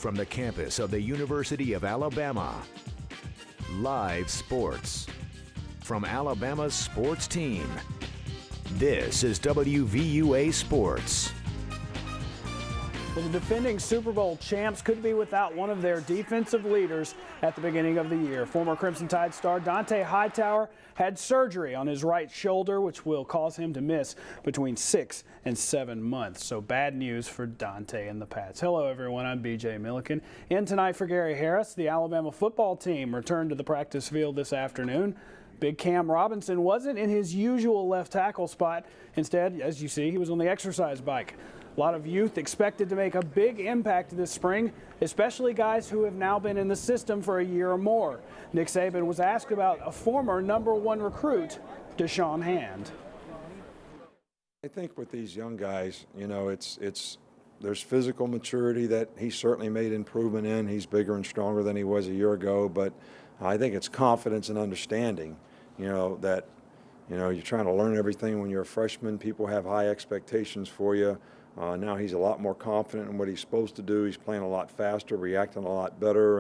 from the campus of the University of Alabama. Live sports from Alabama's sports team. This is WVUA Sports. Well, the defending Super Bowl champs could be without one of their defensive leaders at the beginning of the year. Former Crimson Tide star Dante Hightower had surgery on his right shoulder, which will cause him to miss between 6 and 7 months. So bad news for Dante and the Pats. Hello, everyone. I'm BJ Millican. In tonight for Gary Harris, the Alabama football team returned to the practice field this afternoon. Big Cam Robinson wasn't in his usual left tackle spot. Instead, as you see, he was on the exercise bike. A lot of youth expected to make a big impact this spring, especially guys who have now been in the system for a year or more. Nick Saban was asked about a former #1 recruit, Deshaun Hand. I think with these young guys, you know, there's physical maturity that he certainly made improvement in. He's bigger and stronger than he was a year ago, but I think it's confidence and understanding, you know, that, you know, you're trying to learn everything when you're a freshman. People have high expectations for you. Now he's a lot more confident in what he's supposed to do. He's playing a lot faster, reacting a lot better.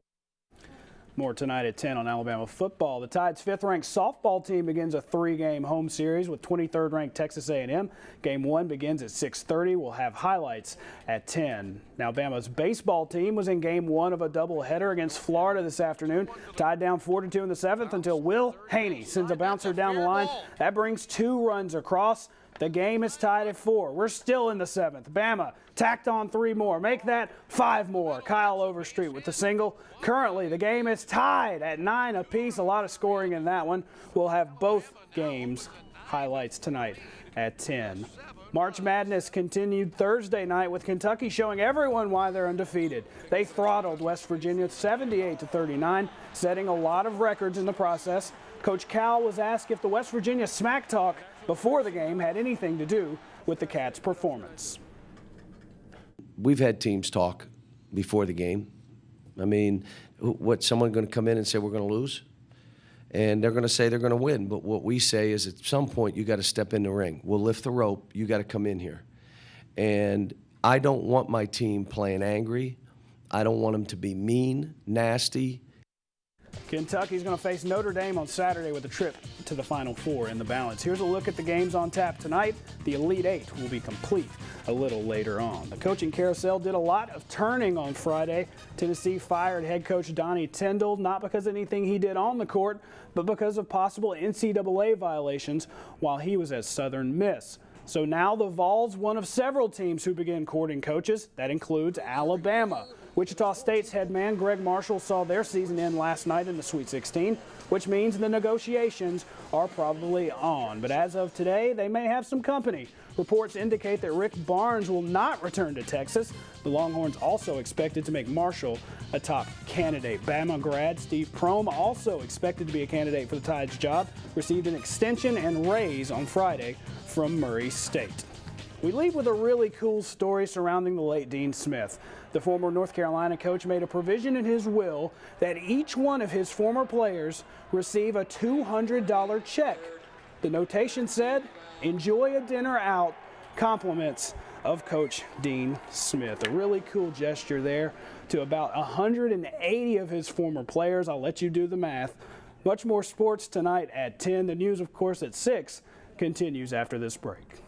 More tonight at 10 on Alabama football. The Tide's 5th-ranked softball team begins a 3-game home series with 23rd-ranked Texas A&M. Game 1 begins at 6:30. We'll have highlights at 10. Now, Bama's baseball team was in Game 1 of a doubleheader against Florida this afternoon. Tied down 4-2 in the 7th until Will Haney sends a bouncer down the line. That brings 2 runs across. The game is tied at 4. We're still in the 7th. Bama tacked on 3 more. Make that 5 more. Kyle Overstreet with the single. Currently, the game is tied at 9 apiece. A lot of scoring in that one. We'll have both games highlights tonight at 10. March Madness continued Thursday night with Kentucky showing everyone why they're undefeated. They throttled West Virginia 78-39, setting a lot of records in the process. Coach Cal was asked if the West Virginia smack talk before the game had anything to do with the Cats' performance. We've had teams talk before the game. I mean, someone going to come in and say we're going to lose? And they're going to say they're going to win. But what we say is at some point you got to step in the ring. We'll lift the rope. You got to come in here. And I don't want my team playing angry. I don't want them to be mean, nasty. Kentucky's going to face Notre Dame on Saturday with a trip to the Final Four in the balance. Here's a look at the games on tap tonight. The Elite Eight will be complete a little later on. The coaching carousel did a lot of turning on Friday. Tennessee fired head coach Donnie Tyndall, not because of anything he did on the court, but because of possible NCAA violations while he was at Southern Miss. So now the Vols, one of several teams who begin courting coaches. That includes Alabama. Wichita State's head man Greg Marshall saw their season end last night in the Sweet 16, which means the negotiations are probably on. But as of today, they may have some company. Reports indicate that Rick Barnes will not return to Texas. The Longhorns also expected to make Marshall a top candidate. Bama grad Steve Prohm, also expected to be a candidate for the Tide's job, received an extension and raise on Friday from Murray State. We leave with a really cool story surrounding the late Dean Smith. The former North Carolina coach made a provision in his will that each one of his former players receive a $200 check. The notation said, "Enjoy a dinner out, compliments of Coach Dean Smith." A really cool gesture there to about 180 of his former players. I'll let you do the math. Much more sports tonight at 10. The news, of course, at 6 continues after this break.